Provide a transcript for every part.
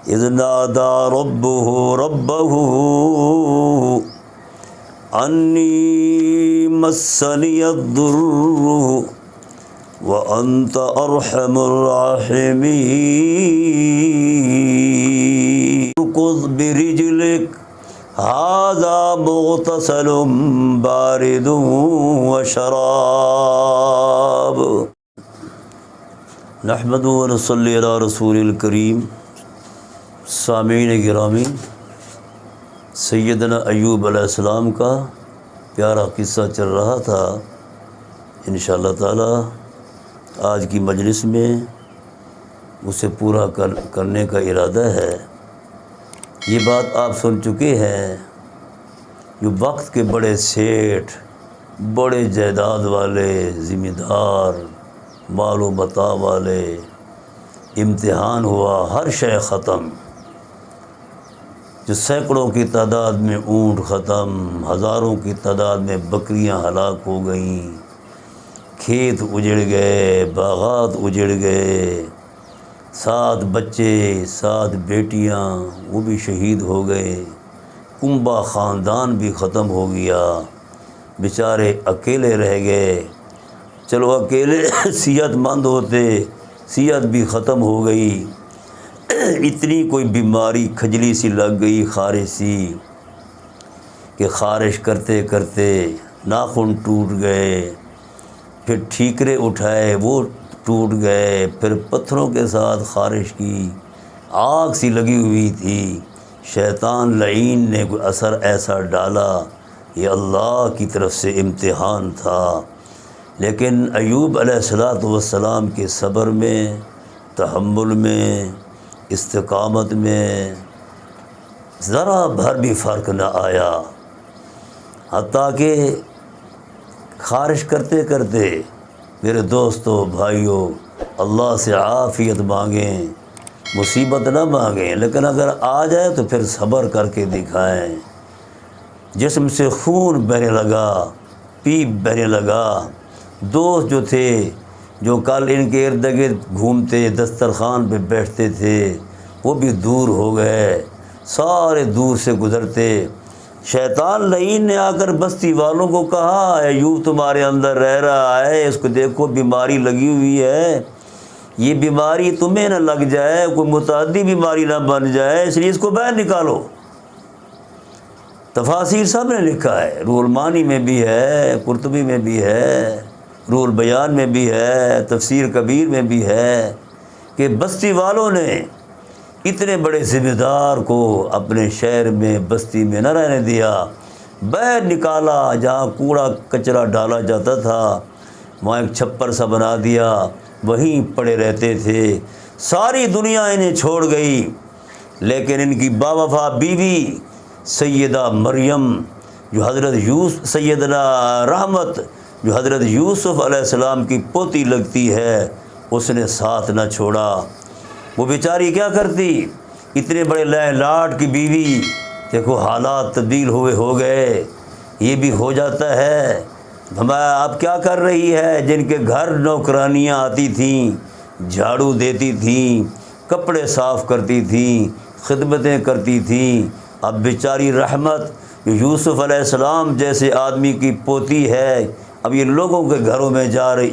اذ نادى ربه ربه انی مسنی الضر وانت ارحم الراحمین ارکض برجلک ھذا مغتسل بارد وشراب۔ نحمد و نصلی علی رسول الکریم۔ سامعین گرامی، سیدنا ایوب علیہ السلام کا پیارا قصہ چل رہا تھا۔ انشاءاللہ تعالی آج کی مجلس میں اسے پورا کرنے کا ارادہ ہے۔ یہ بات آپ سن چکے ہیں، جو وقت کے بڑے سیٹھ، بڑے جائیداد والے، ذمہ دار، مال و متاع والے، امتحان ہوا، ہر شے ختم، جو سینکڑوں کی تعداد میں اونٹ ختم، ہزاروں کی تعداد میں بکریاں ہلاک ہو گئیں، کھیت اجڑ گئے، باغات اجڑ گئے، 7 بچے، 7 بیٹیاں وہ بھی شہید ہو گئے، کنبہ خاندان بھی ختم ہو گیا، بیچارے اکیلے رہ گئے۔ چلو اکیلے صحت مند ہوتے، صحت بھی ختم ہو گئی، اتنی کوئی بیماری کھجلی سی لگ گئی، خارش سی، کہ خارش کرتے کرتے ناخن ٹوٹ گئے، پھر ٹھیکرے اٹھائے وہ ٹوٹ گئے، پھر پتھروں کے ساتھ خارش کی، آگ سی لگی ہوئی تھی۔ شیطان لعین نے کوئی اثر ایسا ڈالا، یہ اللہ کی طرف سے امتحان تھا۔ لیکن ایوب علیہ السلام کے صبر میں، تحمل میں، استقامت میں ذرا بھر بھی فرق نہ آیا، حتیٰ کہ خارش کرتے کرتے میرے دوستو، بھائیو، اللہ سے عافیت مانگیں، مصیبت نہ مانگیں، لیکن اگر آ جائے تو پھر صبر کر کے دکھائیں۔ جسم سے خون بہنے لگا، پیپ بہنے لگا، دوست جو تھے، جو کل ان کے ارد گرد گھومتے، دسترخوان پہ بیٹھتے تھے، وہ بھی دور ہو گئے، سارے دور سے گزرتے۔ شیطان لعین نے آ کر بستی والوں کو کہا، ایوب تمہارے اندر رہ رہا ہے، اس کو دیکھو بیماری لگی ہوئی ہے، یہ بیماری تمہیں نہ لگ جائے، کوئی متعدی بیماری نہ بن جائے، اس لیے اس کو باہر نکالو۔ تفاسیر سب نے لکھا ہے، روح المعانی میں بھی ہے، قرطبی میں بھی ہے، روح البیان میں بھی ہے، تفسیر کبیر میں بھی ہے، کہ بستی والوں نے اتنے بڑے ذمہ دار کو اپنے شہر میں، بستی میں نہ رہنے دیا، باہر نکالا، جہاں کوڑا کچرا ڈالا جاتا تھا وہاں ایک چھپر سا بنا دیا، وہیں پڑے رہتے تھے۔ ساری دنیا انہیں چھوڑ گئی، لیکن ان کی باوفا بیوی سیدہ مریم، جو سیدنا رحمت، جو حضرت یوسف علیہ السلام کی پوتی لگتی ہے، اس نے ساتھ نہ چھوڑا۔ وہ بیچاری کیا کرتی، اتنے بڑے لاٹ کی بیوی، دیکھو حالات تبدیل ہو گئے، یہ بھی ہو جاتا ہے۔ اب کیا کر رہی ہے، جن کے گھر نوکرانیاں آتی تھیں، جھاڑو دیتی تھیں، کپڑے صاف کرتی تھیں، خدمتیں کرتی تھیں، اب بیچاری رحمت یوسف علیہ السلام جیسے آدمی کی پوتی ہے، اب یہ لوگوں کے گھروں میں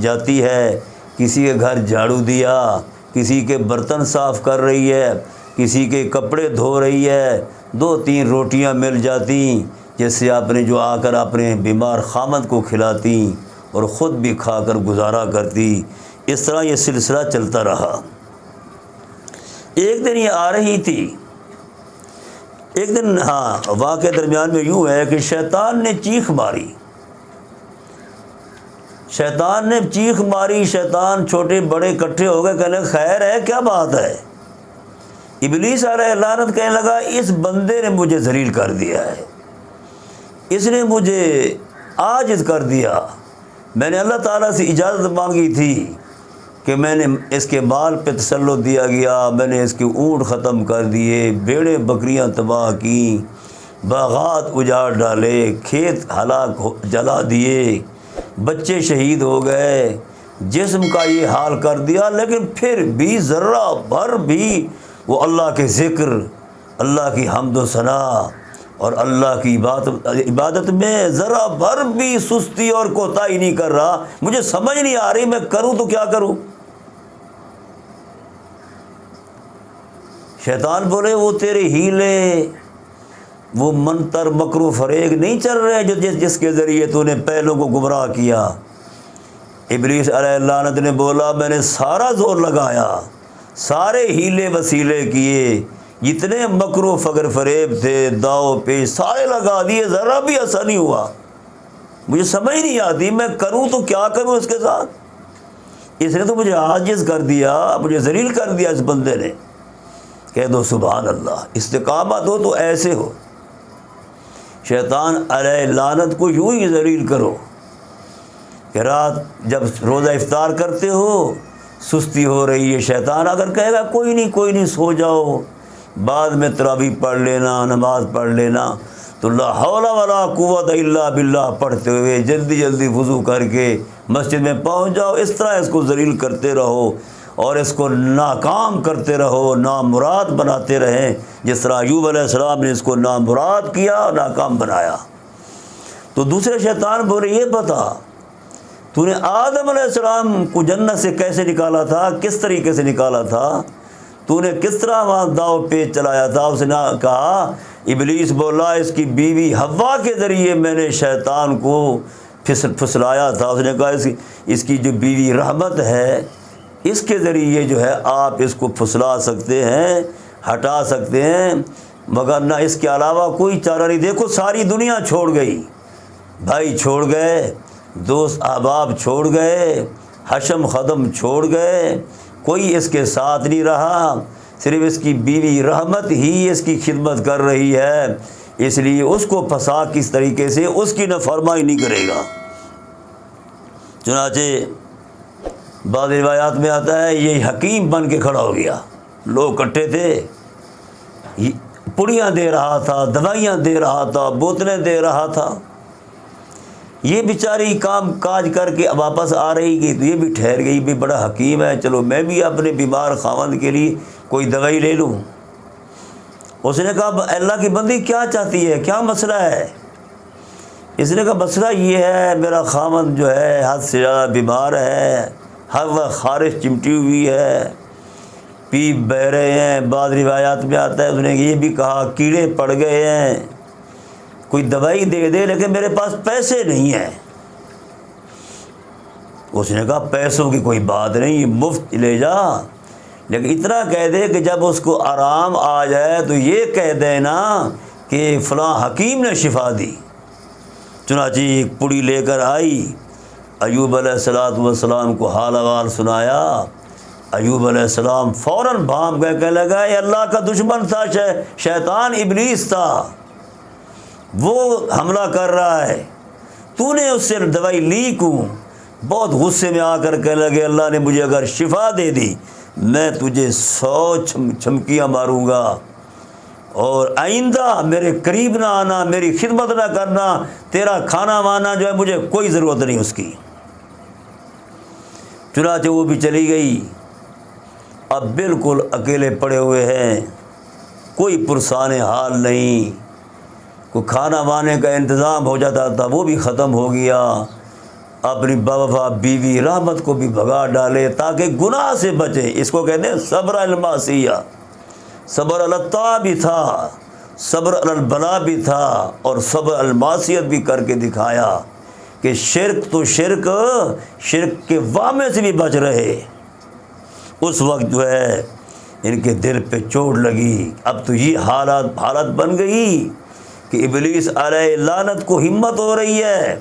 جاتی ہے، کسی کے گھر جھاڑو دیا، کسی کے برتن صاف کر رہی ہے، کسی کے کپڑے دھو رہی ہے، 2-3 روٹیاں مل جاتی جیسے آپ نے جو آ کر اپنے بیمار خامد کو کھلاتی اور خود بھی کھا کر گزارا کرتی۔ اس طرح یہ سلسلہ چلتا رہا۔ ایک دن یہ آ رہی تھی، ایک دن واقعہ درمیان میں یوں ہے کہ شیطان نے چیخ ماری، شیطان چھوٹے بڑے اکٹھے ہو گئے، کہنے خیر ہے، کیا بات ہے؟ ابلیس علیہ لعنت کہنے لگا، اس بندے نے مجھے ذلیل کر دیا ہے، اس نے مجھے عاجز کر دیا۔ میں نے اللہ تعالیٰ سے اجازت مانگی تھی کہ میں نے اس کے مال پہ تسلط دیا گیا، میں نے اس کے اونٹ ختم کر دیے، بھیڑیں بکریاں تباہ کی، باغات اجاڑ ڈالے، کھیت ہلاک جلا دیے، بچے شہید ہو گئے، جسم کا یہ حال کر دیا، لیکن پھر بھی ذرہ بھر بھی وہ اللہ کے ذکر، اللہ کی حمد و ثنا اور اللہ کی عبادت میں ذرا بھر بھی سستی اور کوتاہی نہیں کر رہا، مجھے سمجھ نہیں آ رہی میں کروں تو کیا کروں۔ شیطان بولے وہ تیرے ہیلے، وہ منتر مکر و فریب نہیں چل رہے جو جس کے ذریعے تو نے پہلوں کو گمراہ کیا۔ ابلیس علیہ اللعنت نے بولا میں نے سارا زور لگایا، سارے ہیلے وسیلے کیے، جتنے مکر و فگر فریب تھے، داؤ پیش سارے لگا دیے، ذرا بھی ایسا نہیں ہوا، مجھے سمجھ نہیں آتی میں کروں تو کیا کروں اس کے ساتھ۔ اس نے تو مجھے عاجز کر دیا، مجھے ذلیل کر دیا اس بندے نے۔ کہہ دو سبحان اللہ، استقامت ہو تو ایسے ہو، شیطان علیہ لعنت کو یوں ہی ذلیل کرو کہ رات جب روزہ افطار کرتے ہو سستی ہو رہی ہے، شیطان اگر کہے گا کوئی نہیں سو جاؤ، بعد میں تراویح پڑھ لینا، نماز پڑھ لینا، تو لا حول ولا قوت الا باللہ پڑھتے ہوئے جلدی جلدی وضو کر کے مسجد میں پہنچ جاؤ۔ اس طرح اس کو ذلیل کرتے رہو اور اس کو ناکام کرتے رہو، نامراد بناتے رہیں، جس طرح ایوب علیہ السلام نے اس کو نامراد کیا اور ناکام بنایا۔ تو دوسرے شیطان بولے یہ بتا تو نے آدم علیہ السلام کو جنت سے کیسے نکالا تھا، کس طریقے سے نکالا تھا، تو نے کس طرح وہاں داؤ پیچ چلایا تھا۔ اس نے کہا، ابلیس بولا اس کی بیوی حوا کے ذریعے میں نے شیطان کو پھسلایا تھا۔ اس نے کہا اس کی جو بیوی رحمت ہے اس کے ذریعے جو ہے آپ اس کو پھسلا سکتے ہیں، ہٹا سکتے ہیں، مگر نہ اس کے علاوہ کوئی چارہ نہیں۔ دیکھو ساری دنیا چھوڑ گئی، بھائی چھوڑ گئے، دوست احباب چھوڑ گئے، حشم خدم چھوڑ گئے، کوئی اس کے ساتھ نہیں رہا، صرف اس کی بیوی رحمت ہی اس کی خدمت کر رہی ہے، اس لیے اس کو پھنسا کس طریقے سے اس کی نافرمانی نہیں کرے گا۔ چنانچہ بعض روایات میں آتا ہے یہ حکیم بن کے کھڑا ہو گیا، لوگ اکٹھے تھے، پڑیاں دے رہا تھا، دوائیاں دے رہا تھا، بوتلیں دے رہا تھا۔ یہ بیچاری کام کاج کر کے واپس آ رہی گئی تو یہ بھی ٹھہر گئی، بھی بڑا حکیم ہے، چلو میں بھی اپنے بیمار خاوند کے لیے کوئی دوائی لے لوں۔ اس نے کہا اللہ کی بندی کیا چاہتی ہے، کیا مسئلہ ہے؟ اس نے کہا مسئلہ یہ ہے میرا خاوند جو ہے حد سے زیادہ بیمار ہے، ہر وقت خارش چمٹی ہوئی ہے، پیپ بہ رہے ہیں، بعض روایات میں آتا ہے اس نے یہ بھی کہا کیڑے پڑ گئے ہیں، کوئی دوائی دے دے، لیکن میرے پاس پیسے نہیں ہیں۔ اس نے کہا پیسوں کی کوئی بات نہیں، مفت لے جا، لیکن اتنا کہہ دے کہ جب اس کو آرام آ جائے تو یہ کہہ دے نا کہ فلاں حکیم نے شفا دی۔ چنانچہ ایک پڑی لے کر آئی، ایوب علیہ السلام کو حال احوال سنایا۔ ایوب علیہ السلام فوراً بھانپ گئے، کہنے لگا یہ اللہ کا دشمن تھا، شیطان ابلیس تھا، وہ حملہ کر رہا ہے، تو نے اس سے دوائی لی کیوں؟ بہت غصے میں آ کر کہنے لگے اللہ نے مجھے اگر شفا دے دی میں تجھے 100 چمکیاں ماروں گا، اور آئندہ میرے قریب نہ آنا، میری خدمت نہ کرنا، تیرا کھانا وانا جو ہے مجھے کوئی ضرورت نہیں اس کی۔ چنانچہ وہ بھی چلی گئی، اب بالکل اکیلے پڑے ہوئے ہیں، کوئی پرسان حال نہیں، کوئی کھانا وانے کا انتظام ہو جاتا تھا وہ بھی ختم ہو گیا، اپنی باوفا بیوی رحمت کو بھی بھگا ڈالے تاکہ گناہ سے بچے۔ اس کو کہتے ہیں صبر المعصیہ، صبر الطاعہ بھی تھا، صبر البلا بھی تھا، اور صبر المعصیت بھی کر کے دکھایا کہ شرک تو شرک کے وامے سے بھی بچ رہے۔ اس وقت جو ہے ان کے دل پہ چوٹ لگی، اب تو یہ حالت بن گئی کہ ابلیس علیہ لعنت کو ہمت ہو رہی ہے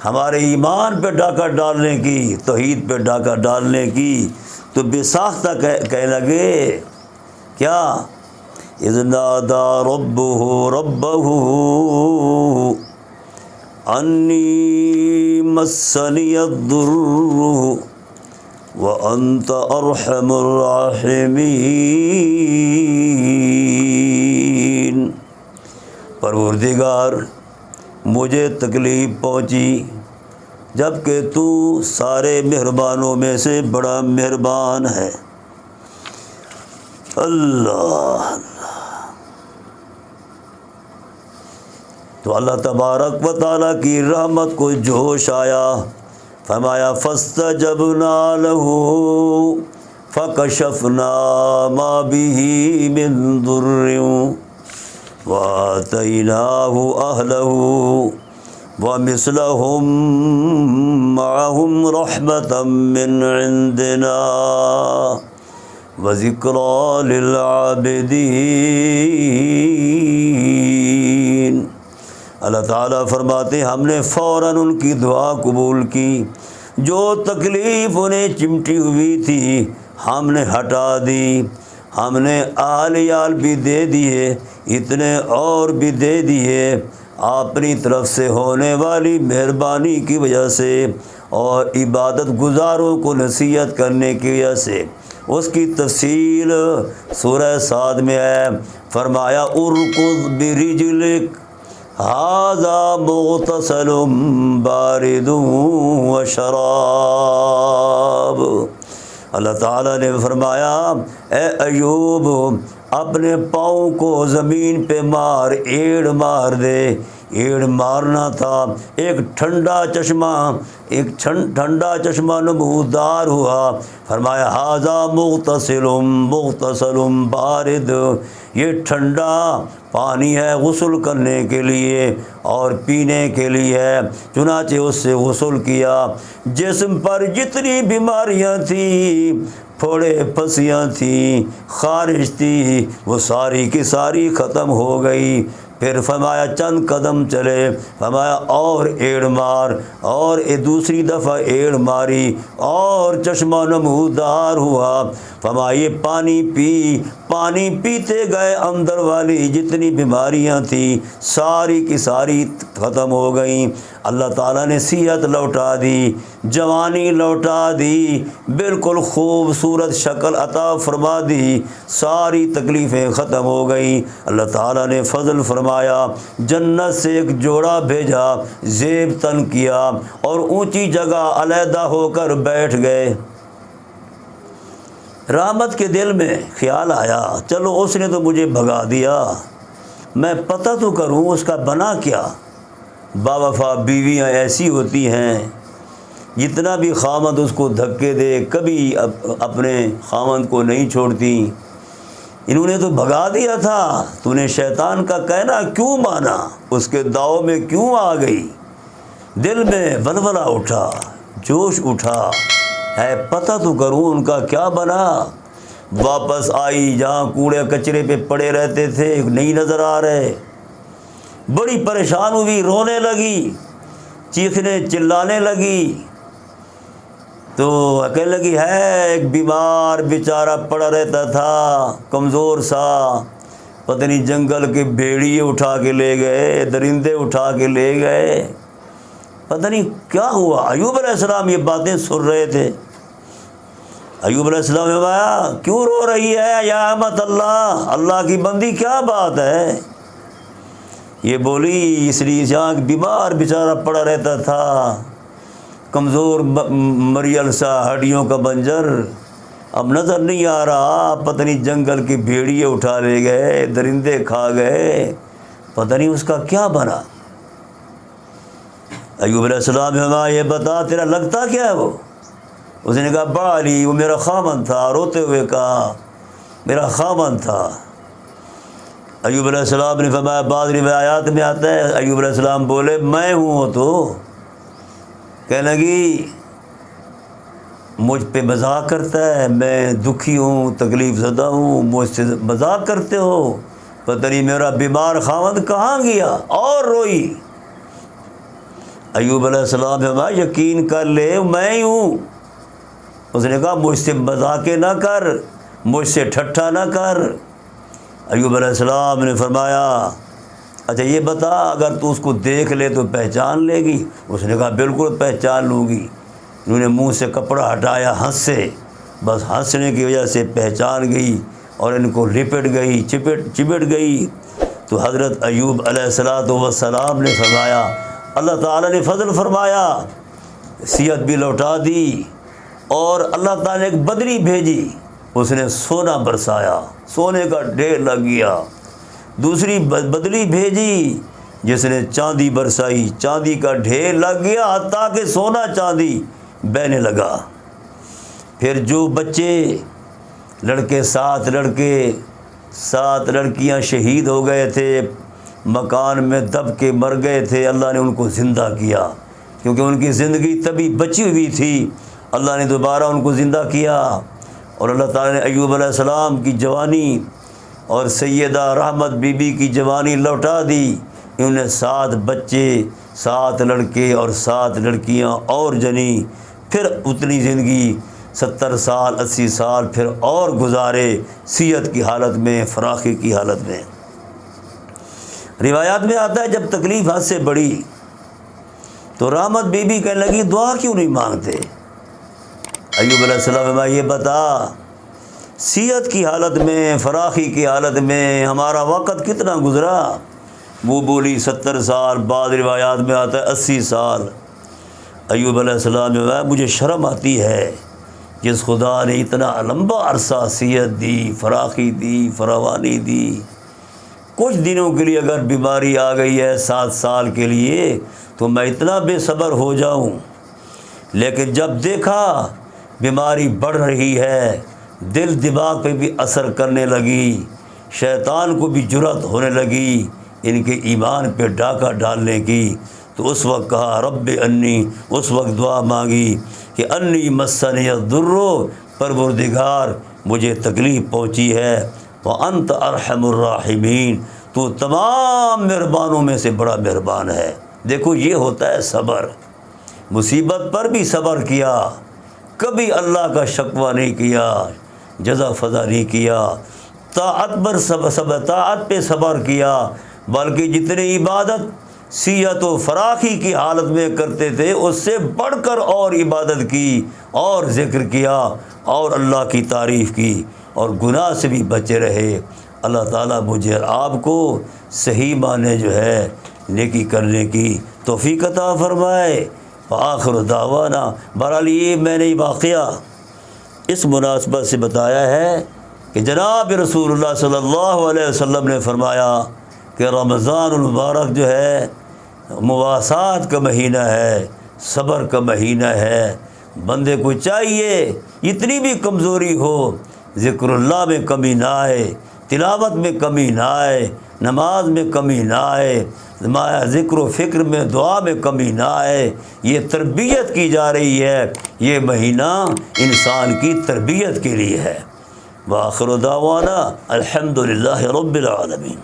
ہمارے ایمان پہ ڈاکہ ڈالنے کی، توحید پہ ڈاکہ ڈالنے کی، تو بے ساختہ کہنے لگے کیا اذ نادى ربه انی مسنی الضر وانت ارحم الراحمین۔ پروردگار مجھے تکلیف پہنچی جبکہ تو سارے مہربانوں میں سے بڑا مہربان ہے۔ اللہ۔ تو اللہ تبارک و تعالیٰ کی رحمت کو جوش آیا، فرمایا فاستجبنا له فکشفنا ما به من ضر وآتیناہ اہلہ ومثلہم معہم رحمتا من عندنا وذکریٰ للعابدین۔ اللہ تعالیٰ فرماتے ہیں ہم نے فوراً ان کی دعا قبول کی، جو تکلیف انہیں چمٹی ہوئی تھی ہم نے ہٹا دی، ہم نے آل بھی دے دیے، اتنے اور بھی دے دیے اپنی طرف سے ہونے والی مہربانی کی وجہ سے اور عبادت گزاروں کو نصیحت کرنے کی وجہ سے۔ اس کی تفصیل سورہ صاد میں ہے، فرمایا ارکض برجلک ھذا مغتسل بارد وشراب۔ اللہ تعالیٰ نے فرمایا اے ایوب اپنے پاؤں کو زمین پہ مار، ایڑ مار دے۔ ایڑ مارنا تھا، ایک ٹھنڈا چشمہ نمودار ہوا، فرمایا ھذا مغتسل بارد، یہ ٹھنڈا پانی ہے غسل کرنے کے لیے اور پینے کے لیے ہے، چنانچہ اس سے غسل کیا۔ جسم پر جتنی بیماریاں تھیں، پھوڑے پھنسیاں تھیں، خارش تھی، وہ ساری کی ساری ختم ہو گئی۔ پھر فرمایا چند قدم چلے، فرمایا اور ایڑ مار، اور دوسری دفعہ ایڑ ماری اور چشمہ نمودار ہوا، فرمایا یہ پانی پیتے گئے، اندر والی جتنی بیماریاں تھیں ساری کی ساری ختم ہو گئیں۔ اللہ تعالیٰ نے صحت لوٹا دی، جوانی لوٹا دی، بالکل خوبصورت شکل عطا فرما دی، ساری تکلیفیں ختم ہو گئیں۔ اللہ تعالیٰ نے فضل فرمایا، جنت سے ایک جوڑا بھیجا، زیب تن کیا اور اونچی جگہ علیحدہ ہو کر بیٹھ گئے۔ رحمت کے دل میں خیال آیا چلو اس نے تو مجھے بھگا دیا، میں پتہ تو کروں اس کا بنا کیا۔ باوفا بیویاں ایسی ہوتی ہیں، جتنا بھی خامد اس کو دھکے دے کبھی اپنے خامد کو نہیں چھوڑتی۔ انہوں نے تو بھگا دیا تھا، تو نے شیطان کا کہنا کیوں مانا، اس کے داؤ میں کیوں آ گئی؟ دل میں ولولہ اٹھا، جوش اٹھا، ہے پتہ تو کروں ان کا کیا بنا۔ واپس آئی، جہاں کوڑے کچرے پہ پڑے رہتے تھے نہیں نظر آ رہے، بڑی پریشان ہوئی، رونے لگی، چیخنے چلانے لگی، تو کہنے لگی ہے ایک بیمار بیچارہ پڑا رہتا تھا، کمزور سا، پتہ نہیں جنگل کے بھیڑیے اٹھا کے لے گئے، درندے اٹھا کے لے گئے، پتہ نہیں کیا ہوا۔ ایوب علیہ السلام یہ باتیں سن رہے تھے۔ ایوب علیہ السلام نے فرمایا کیوں رو رہی ہے یا امت اللہ، اللہ کی بندی کیا بات ہے؟ یہ بولی اس لیے جہاں بیمار بیچارہ پڑا رہتا تھا، کمزور مریل سا، ہڈیوں کا بنجر، اب نظر نہیں آ رہا، پتہ نہیں جنگل کے بھیڑیے اٹھا لے گئے، درندے کھا گئے، پتہ نہیں اس کا کیا بنا۔ ایوب علیہ السلام نے فرمایا یہ بتا تیرا لگتا کیا ہے وہ؟ اس نے کہا بالی، وہ میرا خامن تھا، روتے ہوئے کہا میرا خامن تھا۔ ایوب علیہ السلام نے فرمایا بعض روایات میں آتا ہے ایوب علیہ السلام بولے میں ہوں، تو کہنے لگی مجھ پہ مذاق کرتا ہے، میں دکھی ہوں، تکلیف زدہ ہوں، مجھ سے مذاق کرتے ہو، پتہ نہیں میرا بیمار خامد کہاں گیا، اور روئی۔ ایوب علیہ السلام نے فرمایا یقین کر لے میں ہی ہوں۔ اس نے کہا مجھ سے مذاق نہ کر، مجھ سے ٹھٹھا نہ کر۔ ایوب علیہ السلام نے فرمایا اچھا یہ بتا اگر تو اس کو دیکھ لے تو پہچان لے گی؟ اس نے کہا بالکل پہچان لوں گی۔ انہوں نے منہ سے کپڑا ہٹایا، ہنسے، بس ہنسنے کی وجہ سے پہچان گئی اور ان کو لپٹ گئی، چپٹ گئی۔ تو حضرت ایوب علیہ السلام نے فرمایا اللہ تعالیٰ نے فضل فرمایا، صحت بھی لوٹا دی، اور اللہ تعالیٰ نے ایک بدری بھیجی اس نے سونا برسایا، سونے کا ڈھیر لگ گیا۔ دوسری بدلی بھیجی جس نے چاندی برسائی، چاندی کا ڈھیر لگ گیا حتیٰ کہ سونا چاندی بہنے لگا۔ پھر جو بچے لڑکے 7 لڑکے 7 لڑکیاں شہید ہو گئے تھے، مکان میں دب کے مر گئے تھے، اللہ نے ان کو زندہ کیا، کیونکہ ان کی زندگی تبھی بچی ہوئی تھی، اللہ نے دوبارہ ان کو زندہ کیا۔ اور اللہ تعالیٰ نے ایوب علیہ السلام کی جوانی اور سیدہ رحمت بی بی کی جوانی لوٹا دی۔ انہوں نے 7 بچے، 7 لڑکے اور 7 لڑکیاں اور جنی، پھر اتنی زندگی 70 سال 80 سال پھر اور گزارے، صحت کی حالت میں، فراخی کی حالت میں۔ روایات میں آتا ہے جب تکلیف حد سے بڑھی تو رحمت بی بی کہنے لگی دعا کیوں نہیں مانگتے؟ ایوب علیہ السلام میں یہ بتا، صحت کی حالت میں، فراخی کی حالت میں ہمارا وقت کتنا گزرا؟ وہ بولی 70 سال، بعض روایات میں آتا ہے 80 سال۔ ایوب علیہ السلام میں مجھے شرم آتی ہے، جس خدا نے اتنا لمبا عرصہ صحت دی، فراخی دی، فراوانی دی، کچھ دنوں کے لیے اگر بیماری آ گئی ہے 7 سال کے لیے تو میں اتنا بے صبر ہو جاؤں، لیکن جب دیکھا بیماری بڑھ رہی ہے، دل دماغ پہ بھی اثر کرنے لگی، شیطان کو بھی جرأت ہونے لگی ان کے ایمان پہ ڈاکہ ڈالنے کی، تو اس وقت کہا رب انی، اس وقت دعا مانگی کہ انی مسنی الضر، پروردگار مجھے تکلیف پہنچی ہے، وانت ارحم الراحمین، تو تمام مہربانوں میں سے بڑا مہربان ہے۔ دیکھو یہ ہوتا ہے صبر، مصیبت پر بھی صبر کیا، کبھی اللہ کا شکوہ نہیں کیا، جزا فضا نہیں کیا، طاعت پر طاعت پہ صبر کیا، بلکہ جتنی عبادت صحت و فراخی کی حالت میں کرتے تھے اس سے بڑھ کر اور عبادت کی اور ذکر کیا اور اللہ کی تعریف کی اور گناہ سے بھی بچے رہے۔ اللہ تعالیٰ مجھے اور آپ کو صحیح معنی جو ہے نیکی کرنے کی توفیق عطا فرمائے۔ وآخر دعوانا، بہرحال یہ میں نے واقعہ اس مناسبت سے بتایا ہے کہ جناب رسول اللہ صلی اللہ علیہ وسلم نے فرمایا کہ رمضان المبارک جو ہے مواسات کا مہینہ ہے، صبر کا مہینہ ہے۔ بندے کو چاہیے اتنی بھی کمزوری ہو ذکر اللہ میں کمی نہ آئے، تلاوت میں کمی نہ آئے، نماز میں کمی نہ آئے، ذکر و فکر میں دعا میں کمی نہ آئے۔ یہ تربیت کی جا رہی ہے، یہ مہینہ انسان کی تربیت کے لیے ہے۔ وآخر دعوانا الحمدللہ رب العالمین۔